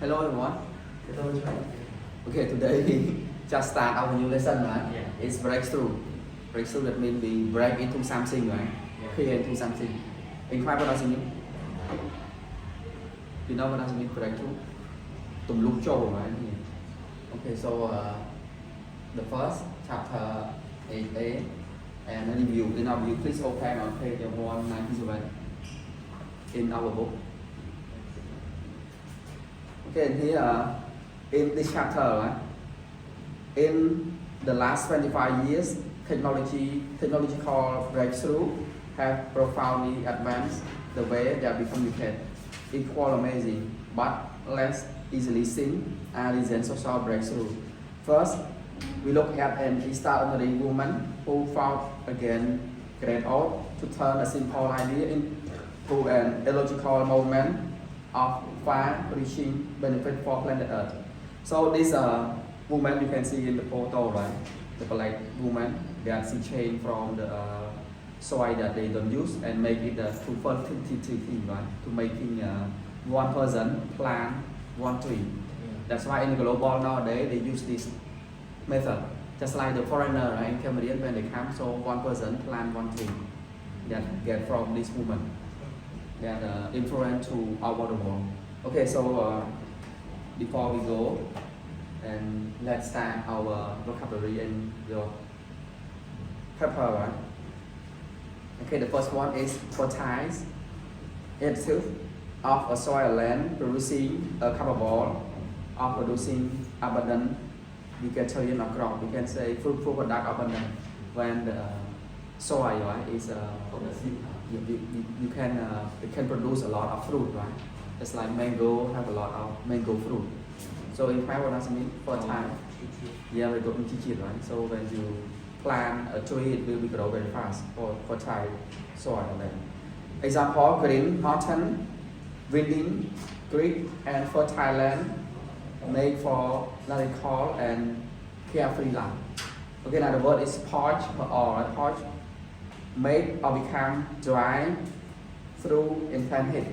Hello everyone. Okay, today we just start our new lesson, right? Yeah. It's breakthrough. Breakthrough that means we break into something, right? Yeah. Clear into something. In Khmer, what does it mean? You know what does it mean breakthrough? Tum luk châu, right? Okay, so the first chapter 8a and review. In our view, please open on page 197 in our book. Okay, here in this chapter, right, in the last 25 years, technological breakthrough have profoundly advanced the way that we communicate. It's quite amazing, but less easily seen and recent social breakthrough. First, we look at an extraordinary woman who fought against great odds to turn a simple idea into an illogical movement of far-reaching benefit for planet Earth. So this woman you can see in the photo, right? The black woman that she changed from the soil that they don't use and make it to fertility, right? To making one person plant one tree. That's why in the global nowadays they use this method. Just like the foreigner, right? In Cambodia when they come, so one person plant one tree that get from this woman that influence to our world. Okay, so before we go, and let's start our vocabulary in your paper, right? Okay, the first one is fertile, itself of a soil land producing capable of producing abundant vegetarian or crop. We can say fruitful product abundant when the soil, right, is you can it can produce a lot of fruit, right? It's like mango have a lot of mango fruit. So in Khmer, what does it mean? Fertile. Yeah, we go in Chichit, right? So when you plant a tree, it will grow very fast for fertile soil land. Example: green, mountain, windy, creek, and fertile land made for lyrical and carefree life. Okay, now the word is parch or parch, made or become dry through intense heat.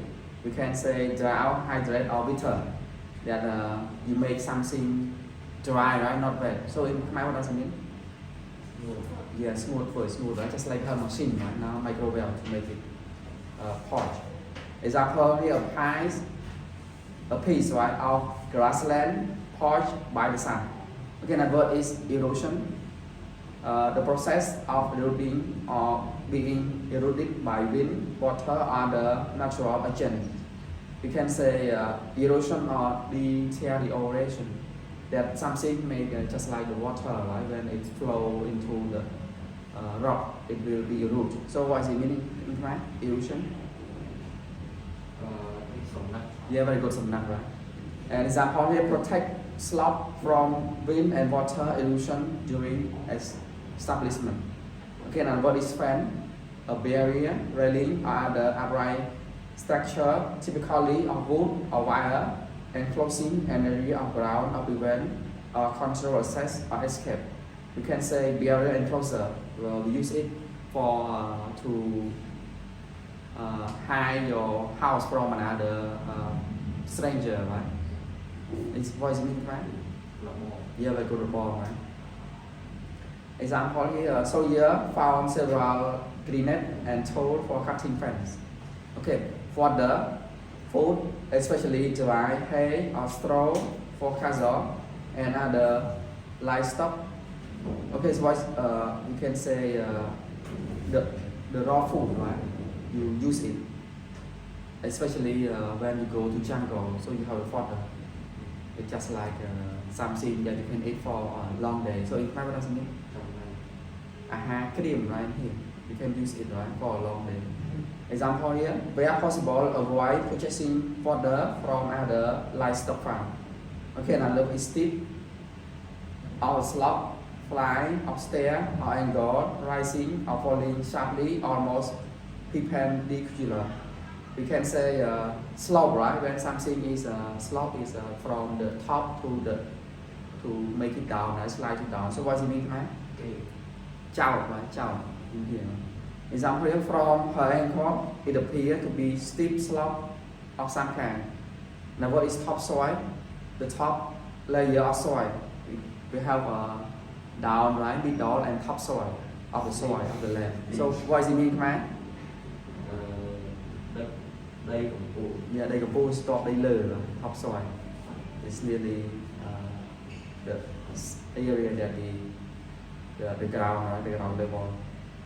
We can say drought, hydrate, or bitter. That you make something dry, right? Not wet. So in Khmer, what does it mean? Yeah, smooth, for smooth, right? Just like a machine, right? Now microwave to make it parch. Example here, a piece, right, of grassland parched by the sun. Okay, another word is erosion. The process of eroding or being eroded by wind, water, or the natural agent. We can say erosion or deterioration. That something made just like the water, right? When it flow into the rock, it will be eroded. So what is the meaning in Khmer? Erosion? Yeah, very good, some right? And example here, protect slope from wind and water erosion during establishment. Okay, now what is fan? A barrier, railing, or the upright structure, typically of wood or wire, enclosing an area of ground or prevent or control access or escape. We can say barrier enclosure. We use it for to hide your house from another stranger, right? It's what is mean, right? Yeah, very good ball, right? Example here, soldier found several grenades and tool for cutting fence. Okay, for the food, especially dry hay or straw for cattle and other livestock. Okay, so we can say the raw food, right? You use it, especially when you go to jungle, so you have a fodder. It's just like something that you can eat for a long day. So in Khmer, what does it mean? Cream, right here. You can use it, right, for a long day. Example here, where possible, avoid purchasing fodder from other livestock farm. Okay, now look, is steep, or slope, fly, upstairs, or angle, rising, or falling sharply, almost perpendicular. We can say slope, right? When something is slope is from the top to make it down, right? Slide it down. So what does it mean, right? Chao, right? Chao in here. Example here, from her ankle, it appears to be steep slope of some kind. Now what is topsoil? The top layer of soil. We have down, right, middle and topsoil of the soil of the land. So what does it mean, man? Đây cũng phụ. Yeah, they compose top layer, topsoil. It's nearly the area that the ground, right, the ground level.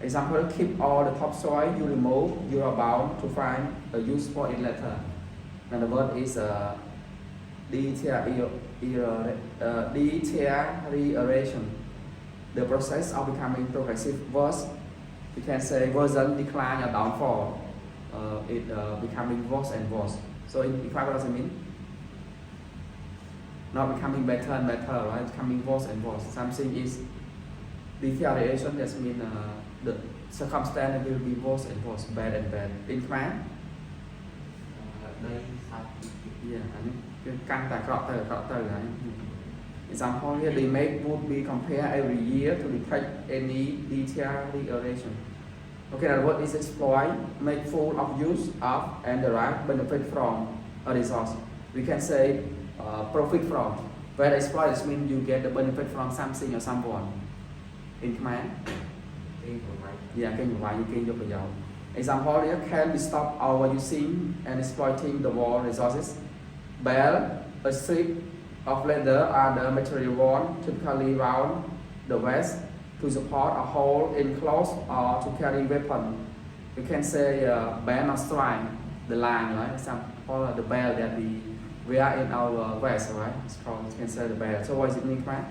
Example, keep all the topsoil you remove, you are bound to find a use for it later. And the word is deterioration. The process of becoming progressive worse. You can say version decline or downfall. It becoming worse and worse. So in English, what does it mean? Not becoming better and better, right? Becoming worse and worse. Something is deterioration. That means the circumstance will be worse and worse, bad and bad. In Khmer, yeah, căn tại crop từ, right? Example here, the make would be compared every year to detect any deterioration. Okay, that word is exploit, make full of use of, and derive benefit from a resource. We can say profit from. Where exploit means you get the benefit from something or someone. In Khmer, yeah, can you gain yourประโยชน์. Example here, can we stop overusing and exploiting the world resources? Bale, a strip of leather are the material worn typically round the waist to support a hole in clothes or to carry weapon. We can say band or strike, the line, right? Example, the belt that we wear in our vest, right? It's called, you can say the belt. So what does it mean, right?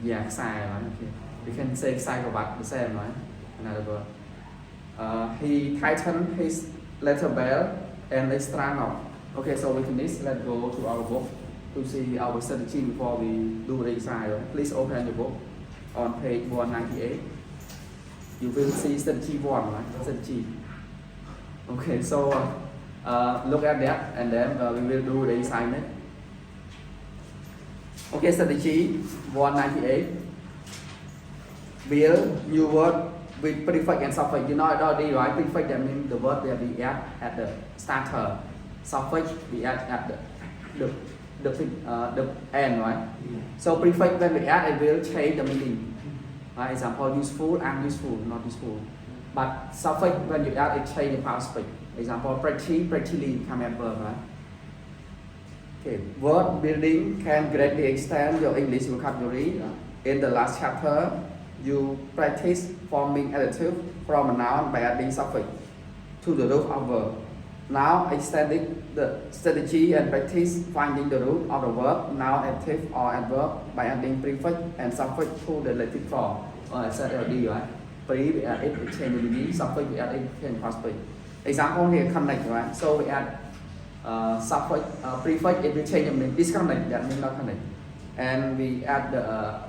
Yeah, sai, right? Okay. We can say sai but the same, right? Another word. He tightened his leather belt and they strung up. Okay, so we finish. Let's go to our book to see our strategy before we do the exercise. Right? Please open the book on page 198. You will see strategy 1, right? Strategy. Okay, so look at that and then we will do the assignment. Okay, strategy 198. Build new word with prefix and suffix. You know it already, right? Prefix that means the word that we add at the starter. Suffix we add at the end, right? So prefix when we add it will change the meaning. Right? Example, useful, unuseful, not useful. But suffix when you add it change the past speech. Example, pretty, prettily become adverb, right? Okay, word building can greatly extend your English vocabulary. In the last chapter, you practice forming adjective from a noun by adding suffix to the root of verb. Now extending the strategy and practice finding the root of the verb, noun, adjective or adverb by adding prefix and suffix to the relative form. I said already, right? Pre we add it, we change the meaning, suffix we add it, change past speech. Example here, connect, right? So we add suffix, prefix, it will change the meaning. Disconnect, that means not connect. And we add the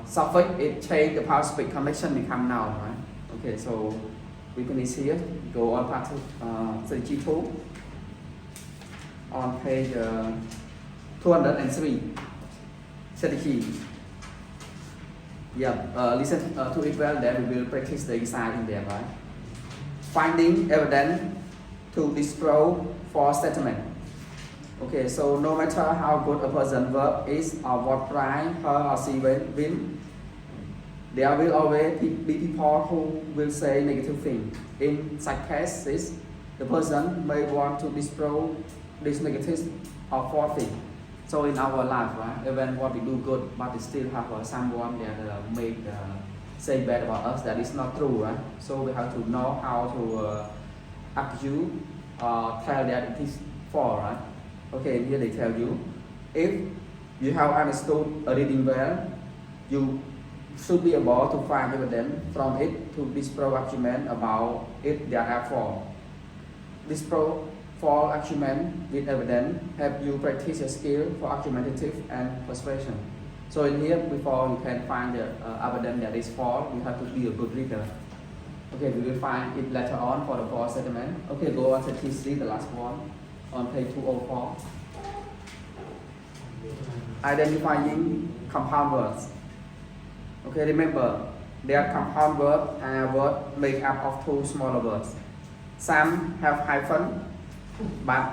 suffix, it change the past speech, connection become noun, right? Okay, so we finish here. Go on part of strategy 2 on page 203. Strategy. Yeah, listen to it well. Then we will practice the exercise in there, right? Finding evidence to disprove false statement. Okay, so no matter how good a person's verb is or what price her or she win, there will always be people who will say negative things. In such cases, the person may want to disprove this negative or false thing. So in our life, right, even what we do good, but we still have someone that may say bad about us, that is not true, right? So we have to know how to argue or tell that it is false, right? Okay, here they tell you, if you have understood a reading well, you should be able to find evidence from it to disprove argument about it therefore. Disprove false argument with evidence help you practice your skill for argumentative and persuasion. So in here, before you can find the evidence that is false, you have to be a good reader. Okay, we will find it later on for the false statement. Okay, go on to T3, the last one, on page 204. Identifying compound words. Okay, remember, Their compound words are words made up of two smaller words. Some have hyphen, but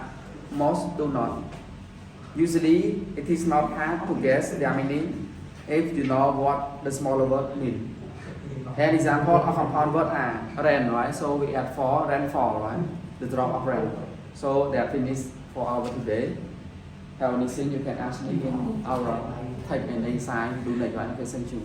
most do not. Usually, it is not hard to guess their meaning if you know what the smaller word mean. An example of compound word are rain, right? So we add for rainfall, right? The drop of rain. So that finished for our today. Have anything you can ask me in our type and sign do like one. Okay, thank you.